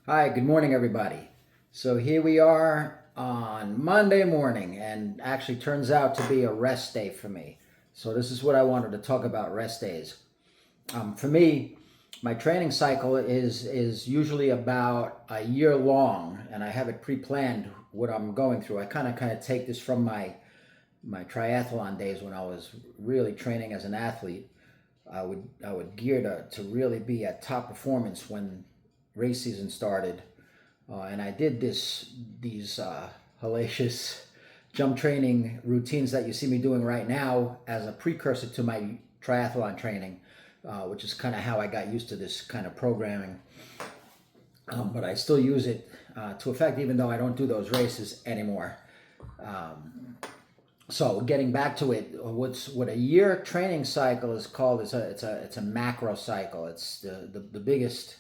Hi, good morning, everybody. So here we are on Monday morning, and actually turns out to be a rest day for me. So this is what I wanted to talk about: rest days. For me, my training cycle is usually about a year long, and I have it pre-planned what I'm going through. I kind of take this from my triathlon days when I was really training as an athlete. I would gear to really be at top performance when race season started, and I did these hellacious jump training routines that you see me doing right now as a precursor to my triathlon training, which is kind of how I got used to this kind of programming. But I still use it to effect, even though I don't do those races anymore. So getting back to it, what a year training cycle is called is it's a macro cycle. It's the biggest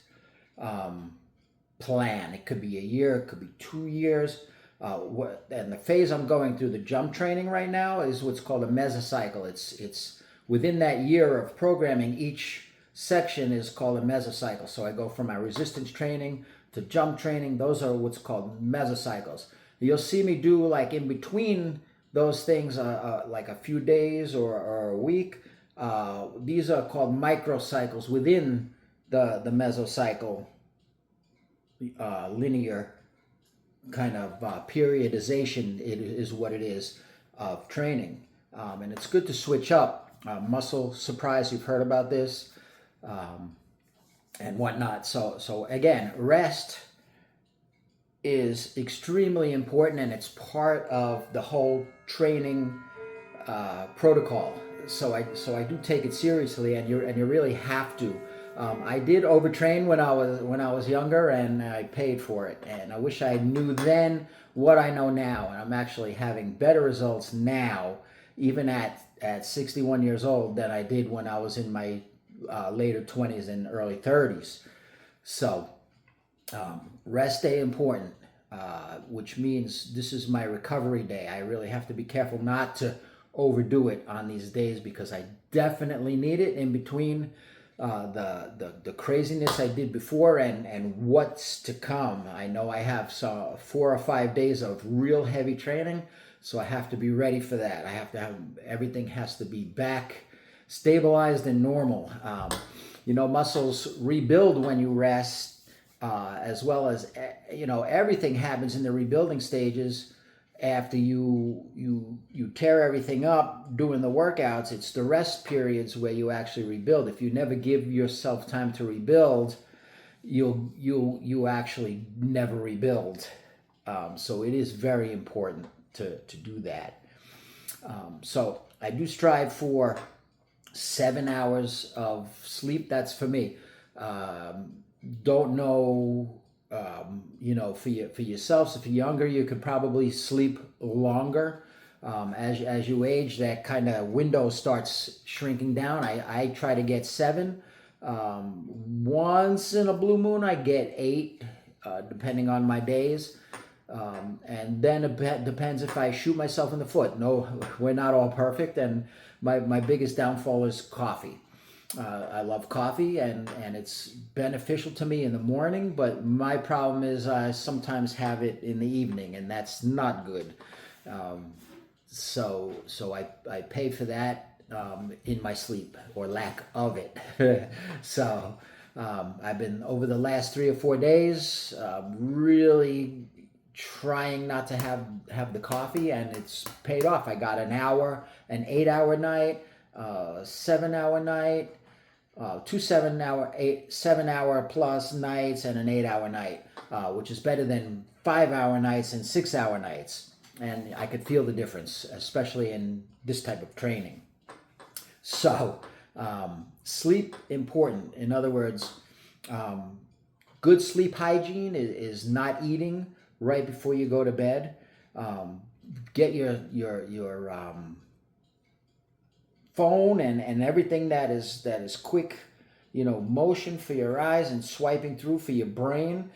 plan. It could be a year, it could be 2 years. And the phase I'm going through, the jump training right now, is what's called a mesocycle. It's within that year of programming, each section is called a mesocycle. So I go from my resistance training to jump training. Those are what's called mesocycles. You'll see me do like in between those things, like a few days or a week. These are called microcycles within the mesocycle linear kind of periodization. It is what it is of training, and it's good to switch up. Muscle surprise, you've heard about this, and whatnot. So again, rest is extremely important, and it's part of the whole training protocol. So I do take it seriously, and you really have to. I did overtrain when I was younger, and I paid for it. And I wish I knew then what I know now. And I'm actually having better results now, even at 61 years old, than I did when I was in my later 20s and early 30s. So rest day important, which means this is my recovery day. I really have to be careful not to overdo it on these days, because I definitely need it in between the craziness I did before and what's to come. I know I have 4 or 5 days of real heavy training, so I have to be ready for that. I have to have everything has to be back, stabilized and normal. Muscles rebuild when you rest, as well as everything happens in the rebuilding stages after you tear everything up doing the workouts. It's the rest periods where you actually rebuild. If you never give yourself time to rebuild, you actually never rebuild. So it is very important to do that. So I do strive for 7 hours of sleep. That's for me. Don't know, for yourselves. If you're younger, you could probably sleep longer. As you age, that kind of window starts shrinking down. I try to get 7. Once in a blue moon, I get 8, depending on my days. And then it depends if I shoot myself in the foot. No, we're not all perfect, and my biggest downfall is coffee. I love coffee, and it's beneficial to me in the morning, but my problem is I sometimes have it in the evening, and that's not good. Um, so I pay for that in my sleep, or lack of it. So I've been, over the last 3 or 4 days, really trying not to have the coffee, and it's paid off. I got an 8-hour night, 7-hour night, 7-hour plus nights, and an 8-hour night, which is better than 5-hour nights and 6-hour nights. And I could feel the difference, especially in this type of training. So, sleep important. In other words, good sleep hygiene is not eating right before you go to bed. Get your phone and everything that is quick, motion for your eyes and swiping through for your brain,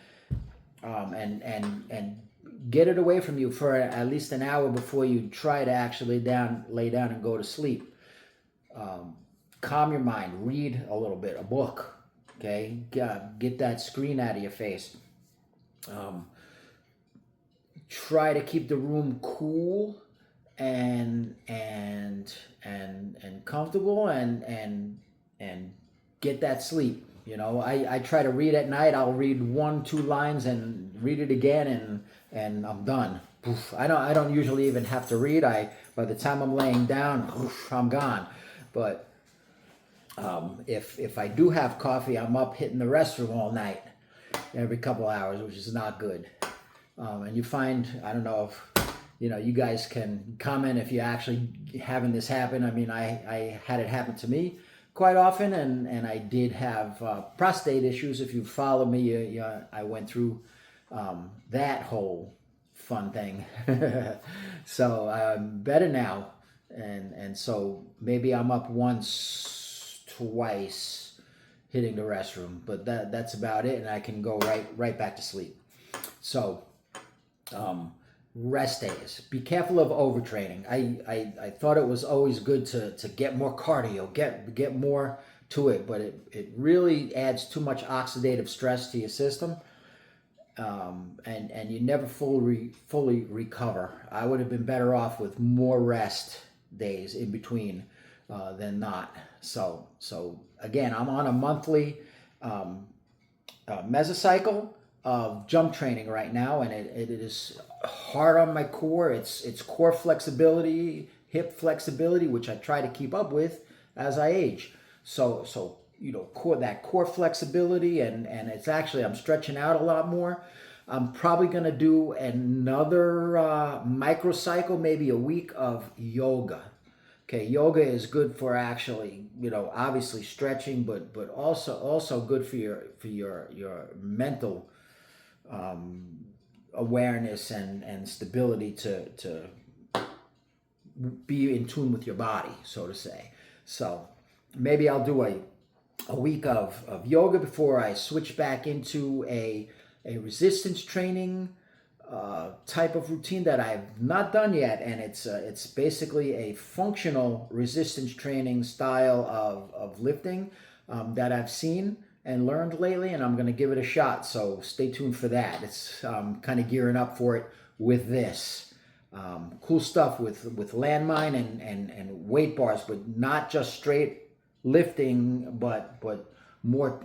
and get it away from you for at least an hour before you try to actually lay down and go to sleep. Calm your mind. Read a little bit, a book. Okay, get that screen out of your face. Um, Try to keep the room cool and comfortable and get that sleep. You know, I try to read at night. I'll read 1, 2 lines and read it again, and I'm done. Poof. I don't usually even have to read. By the time I'm laying down, poof, I'm gone. But if I do have coffee, I'm up hitting the restroom all night, every couple hours, which is not good. And you find, I don't know if, you guys can comment if you actually having this happen. I mean, I had it happen to me quite often, and I did have prostate issues. If you follow me, I went through that whole fun thing. So I'm better now, and so maybe I'm up once, twice hitting the restroom, but that's about it, and I can go right back to sleep. So rest days. Be careful of overtraining. I thought it was always good to get more cardio, get more to it, but it really adds too much oxidative stress to your system, and you never fully recover. I would have been better off with more rest days in between than not. So again, I'm on a monthly mesocycle of jump training right now, and it is hard on my core. It's core flexibility, hip flexibility, which I try to keep up with as I age. So core flexibility, and it's actually, I'm stretching out a lot more. I'm probably going to do another microcycle, maybe a week of yoga. Okay, yoga is good for actually, obviously stretching, but also good for your mental awareness and stability to be in tune with your body, so to say. So maybe I'll do a week of yoga before I switch back into a resistance training type of routine that I've not done yet, and it's basically a functional resistance training style of lifting that I've seen and learned lately, and I'm going to give it a shot. So stay tuned for that. It's kind of gearing up for it with this. Cool stuff with landmine and weight bars, but not just straight lifting, but more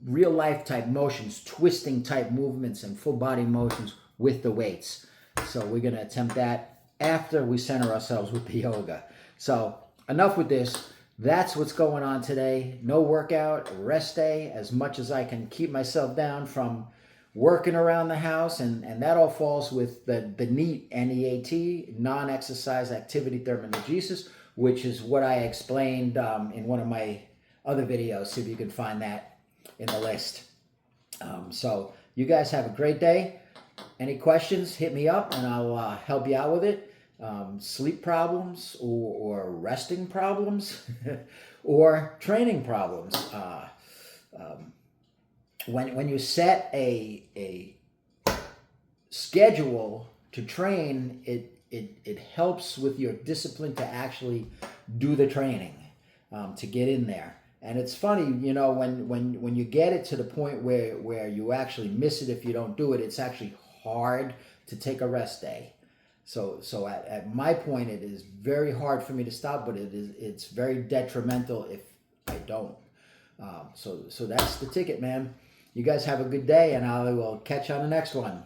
real life type motions, twisting type movements, and full body motions with the weights. So we're going to attempt that after we center ourselves with the yoga. So enough with this. That's what's going on today. No workout, rest day, as much as I can keep myself down from working around the house, and that all falls with the NEAT, N-E-A-T, non-exercise activity thermogenesis, which is what I explained in one of my other videos. See if you can find that in the list. So you guys have a great day. Any questions, hit me up and I'll help you out with it. Sleep problems or resting problems or training problems. When you set a schedule to train, it helps with your discipline to actually do the training, to get in there. And it's funny, when you get it to the point where you actually miss it if you don't do it, it's actually hard to take a rest day. So at my point, it is very hard for me to stop, but it's very detrimental if I don't. So that's the ticket, man. You guys have a good day, and I will catch you on the next one.